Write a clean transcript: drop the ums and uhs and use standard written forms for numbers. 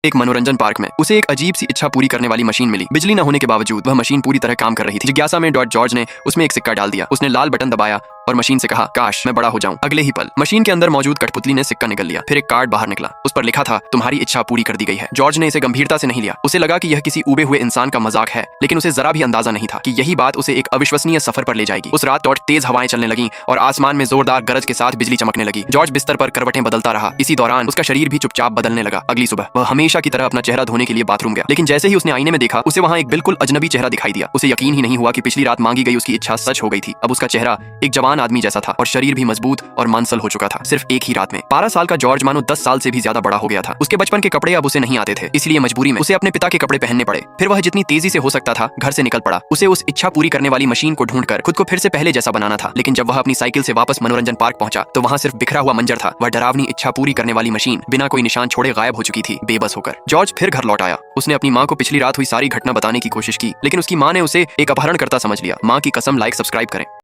एक मनोरंजन पार्क में उसे एक अजीब सी इच्छा पूरी करने वाली मशीन मिली। बिजली न होने के बावजूद वह मशीन पूरी तरह काम कर रही थी। जिज्ञासा में जॉर्ज ने उसमें एक सिक्का डाल दिया। उसने लाल बटन दबाया और मशीन से कहा, काश मैं बड़ा हो जाऊं। अगले ही पल मशीन के अंदर मौजूद कठपुतली ने सिक्का निकल लिया। फिर एक कार्ड बाहर निकला। उस पर लिखा था, तुम्हारी इच्छा पूरी कर दी गई है। जॉर्ज ने इसे गंभीरता से नहीं लिया। उसे लगा कि यह किसी उबे हुए इंसान का मजाक है, लेकिन उसे जरा भी अंदाजा नहीं था कि यही बात उसे एक अविश्वसनीय सफर पर ले जाएगी। उस रात टॉर्च तेज हवाएं चलने लगी और आसमान में जोरदार गरज के साथ बिजली चमकने लगी। जॉर्ज बिस्तर पर करवटें बदलता रहा। इसी दौरान उसका शरीर भी चुपचाप बदलने लगा। अगली सुबह वह हमेशा की तरह अपना चेहरा धोने के लिए बाथरूम गया, लेकिन जैसे ही उसने आईने में देखा, उसे वहां एक बिल्कुल अजनबी चेहरा दिखाई दिया। उसे यकीन ही नहीं हुआ कि पिछली रात मांगी गई उसकी इच्छा सच हो गई थी। अब उसका चेहरा एक जवान आदमी जैसा था और शरीर भी मजबूत और मांसल हो चुका था, सिर्फ एक ही रात में। 12 साल का जॉर्ज मानो 10 साल से भी ज्यादा बड़ा हो गया था। उसके बचपन के कपड़े अब उसे नहीं आते थे, इसलिए मजबूरी में उसे अपने पिता के कपड़े पहनने पड़े। फिर वह जितनी तेजी से हो सकता था घर से निकल पड़ा। उसे उस इच्छा पूरी करने वाली मशीन को ढूंढकर खुद को फिर से पहले जैसा बनाना था। लेकिन जब वह अपनी साइकिल से वापस मनोरंजन पार्क पहुंचा तो वहां सिर्फ बिखरा हुआ मंजर था। वह डरावनी इच्छा पूरी करने वाली मशीन बिना कोई निशान छोड़े गायब हो चुकी थी, बेबस होकर। जॉर्ज फिर घर लौट आया। उसने अपनी माँ को पिछली रात हुई सारी घटना बताने की कोशिश की, लेकिन उसकी माँ ने उसे एक अपहरणकर्ता समझ लिया। माँ की कसम, लाइक सब्सक्राइब करें।